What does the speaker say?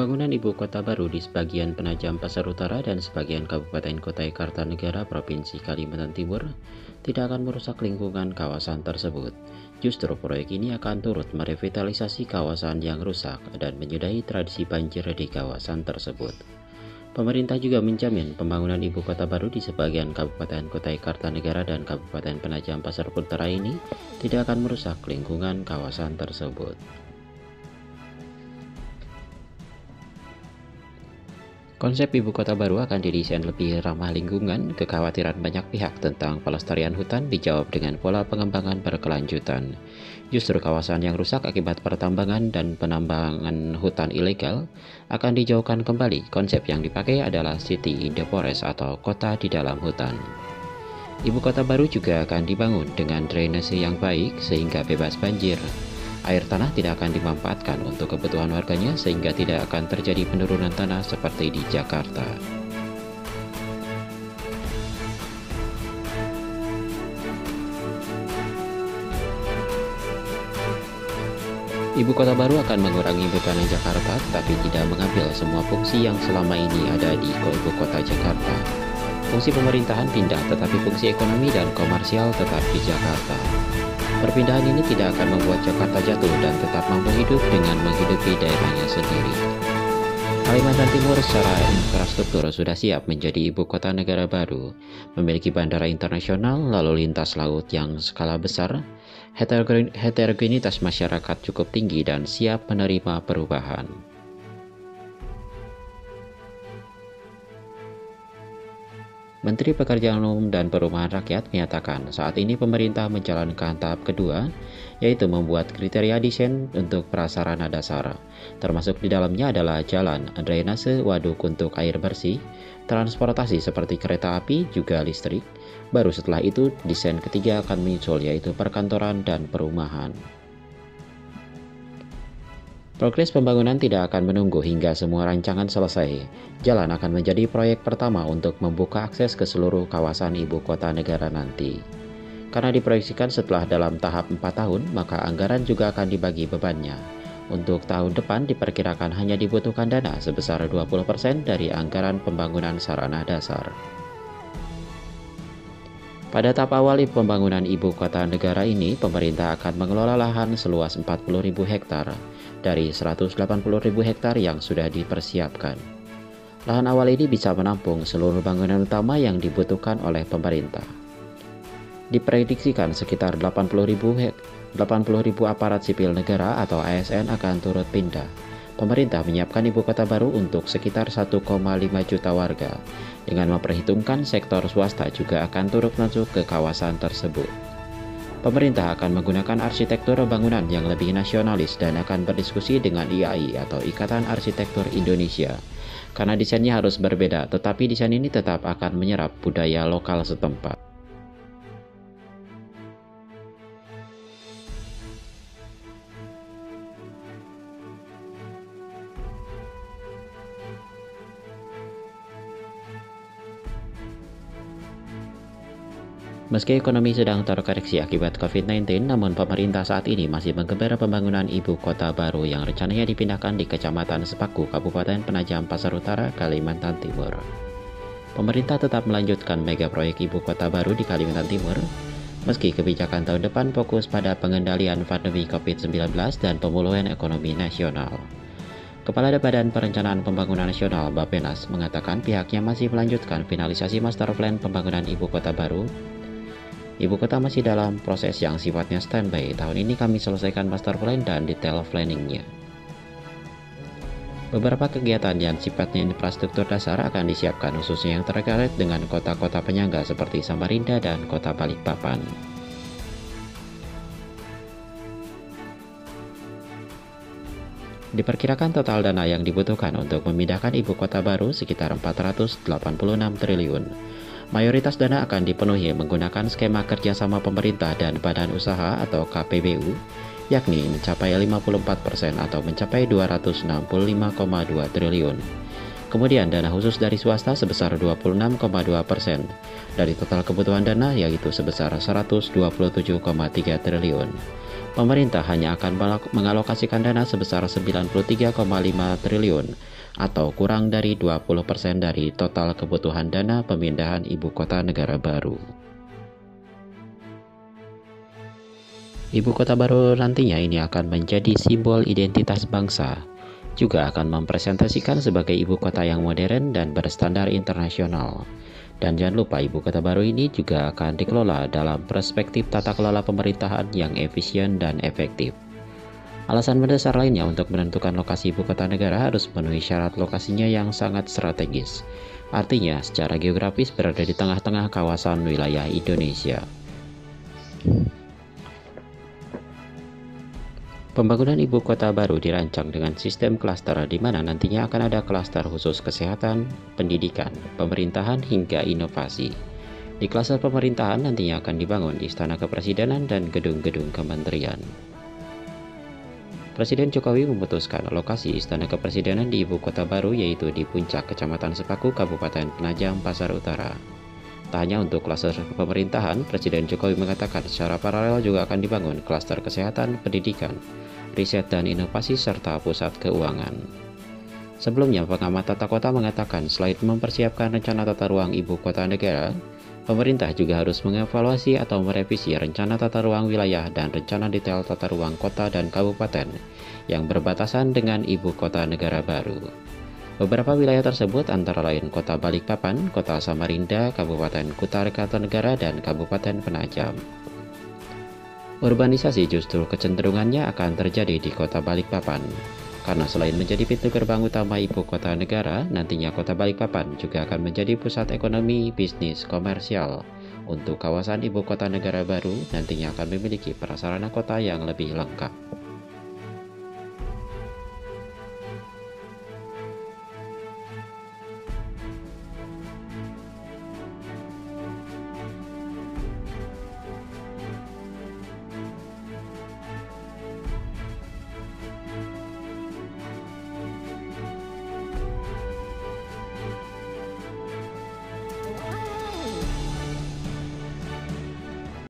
Pembangunan ibu kota baru di sebagian Penajam Pasar Utara dan sebagian Kabupaten Kutai Kartanegara Provinsi Kalimantan Timur tidak akan merusak lingkungan kawasan tersebut. Justru proyek ini akan turut merevitalisasi kawasan yang rusak dan menyudahi tradisi banjir di kawasan tersebut. Pemerintah juga menjamin pembangunan ibu kota baru di sebagian Kabupaten Kutai Kartanegara dan Kabupaten Penajam Pasar Utara ini tidak akan merusak lingkungan kawasan tersebut. Konsep ibu kota baru akan didesain lebih ramah lingkungan. Kekhawatiran banyak pihak tentang pelestarian hutan dijawab dengan pola pengembangan berkelanjutan. Justru kawasan yang rusak akibat pertambangan dan penambangan hutan ilegal akan dijauhkan kembali. Konsep yang dipakai adalah City in the Forest atau kota di dalam hutan. Ibu kota baru juga akan dibangun dengan drainase yang baik sehingga bebas banjir. Air tanah tidak akan dimanfaatkan untuk kebutuhan warganya sehingga tidak akan terjadi penurunan tanah seperti di Jakarta. Ibu kota baru akan mengurangi beban Jakarta tetapi tidak mengambil semua fungsi yang selama ini ada di ibu kota Jakarta. Fungsi pemerintahan pindah tetapi fungsi ekonomi dan komersial tetap di Jakarta. Perpindahan ini tidak akan membuat Jakarta jatuh dan tetap mampu hidup dengan menghidupi daerahnya sendiri. Kalimantan Timur secara infrastruktur sudah siap menjadi ibu kota negara baru, memiliki bandara internasional, lalu lintas laut yang skala besar, heterogenitas masyarakat cukup tinggi dan siap menerima perubahan. Menteri Pekerjaan Umum dan Perumahan Rakyat menyatakan saat ini pemerintah menjalankan tahap kedua, yaitu membuat kriteria desain untuk prasarana dasar. Termasuk di dalamnya adalah jalan, drainase, waduk untuk air bersih, transportasi seperti kereta api, juga listrik. Baru setelah itu, desain ketiga akan menyusul yaitu perkantoran dan perumahan. Progres pembangunan tidak akan menunggu hingga semua rancangan selesai. Jalan akan menjadi proyek pertama untuk membuka akses ke seluruh kawasan ibu kota negara nanti. Karena diproyeksikan setelah dalam tahap 4 tahun, maka anggaran juga akan dibagi bebannya. Untuk tahun depan diperkirakan hanya dibutuhkan dana sebesar 20% dari anggaran pembangunan sarana dasar. Pada tahap awal pembangunan ibu kota negara ini, pemerintah akan mengelola lahan seluas 40.000 hektar dari 180.000 hektar yang sudah dipersiapkan. Lahan awal ini bisa menampung seluruh bangunan utama yang dibutuhkan oleh pemerintah. Diprediksikan sekitar 80.000 aparat sipil negara atau ASN akan turut pindah. Pemerintah menyiapkan ibu kota baru untuk sekitar 1,5 juta warga, dengan memperhitungkan sektor swasta juga akan turut masuk ke kawasan tersebut. Pemerintah akan menggunakan arsitektur bangunan yang lebih nasionalis dan akan berdiskusi dengan IAI atau Ikatan Arsitektur Indonesia. Karena desainnya harus berbeda, tetapi desain ini tetap akan menyerap budaya lokal setempat. Meski ekonomi sedang terkoreksi akibat COVID-19, namun pemerintah saat ini masih menggeber pembangunan ibu kota baru yang rencananya dipindahkan di Kecamatan Sepaku, Kabupaten Penajam Pasar Utara, Kalimantan Timur. Pemerintah tetap melanjutkan mega proyek ibu kota baru di Kalimantan Timur, meski kebijakan tahun depan fokus pada pengendalian pandemi COVID-19 dan pemulihan ekonomi nasional. Kepala Badan Perencanaan Pembangunan Nasional Bappenas mengatakan pihaknya masih melanjutkan finalisasi master plan pembangunan ibu kota baru. Ibu kota masih dalam proses yang sifatnya standby. Tahun ini kami selesaikan master plan dan detail planningnya. Beberapa kegiatan yang sifatnya infrastruktur dasar akan disiapkan khususnya yang terkait dengan kota-kota penyangga seperti Samarinda dan kota Balikpapan. Diperkirakan total dana yang dibutuhkan untuk memindahkan ibu kota baru sekitar 486 triliun. Mayoritas dana akan dipenuhi menggunakan skema kerjasama pemerintah dan badan usaha atau KPBU, yakni mencapai 54% atau mencapai 265,2 triliun. Kemudian dana khusus dari swasta sebesar 26,2% dari total kebutuhan dana yaitu sebesar 127,3 triliun. Pemerintah hanya akan mengalokasikan dana sebesar 93,5 triliun atau kurang dari 20% dari total kebutuhan dana pemindahan ibu kota negara baru. Ibu kota baru nantinya ini akan menjadi simbol identitas bangsa, juga akan mempresentasikan sebagai ibu kota yang modern dan berstandar internasional. Dan jangan lupa ibu kota baru ini juga akan dikelola dalam perspektif tata kelola pemerintahan yang efisien dan efektif. Alasan mendasar lainnya untuk menentukan lokasi ibu kota negara harus memenuhi syarat lokasinya yang sangat strategis. Artinya, secara geografis berada di tengah-tengah kawasan wilayah Indonesia. Pembangunan ibu kota baru dirancang dengan sistem klaster di mana nantinya akan ada klaster khusus kesehatan, pendidikan, pemerintahan hingga inovasi. Di klaster pemerintahan nantinya akan dibangun istana kepresidenan dan gedung-gedung kementerian. Presiden Jokowi memutuskan lokasi istana kepresidenan di ibu kota baru yaitu di Puncak, Kecamatan Sepaku, Kabupaten Penajam Pasar Utara. Tak hanya untuk klaster pemerintahan, Presiden Jokowi mengatakan secara paralel juga akan dibangun klaster kesehatan, pendidikan, riset dan inovasi, serta pusat keuangan. Sebelumnya, pengamat tata kota mengatakan selain mempersiapkan rencana tata ruang ibu kota negara, pemerintah juga harus mengevaluasi atau merevisi rencana tata ruang wilayah dan rencana detail tata ruang kota dan kabupaten yang berbatasan dengan ibu kota negara baru. Beberapa wilayah tersebut antara lain Kota Balikpapan, Kota Samarinda, Kabupaten Kutai Kartanegara, dan Kabupaten Penajam. Urbanisasi justru kecenderungannya akan terjadi di Kota Balikpapan, karena selain menjadi pintu gerbang utama ibu kota negara, nantinya Kota Balikpapan juga akan menjadi pusat ekonomi, bisnis, komersial. Untuk kawasan ibu kota negara baru, nantinya akan memiliki prasarana kota yang lebih lengkap.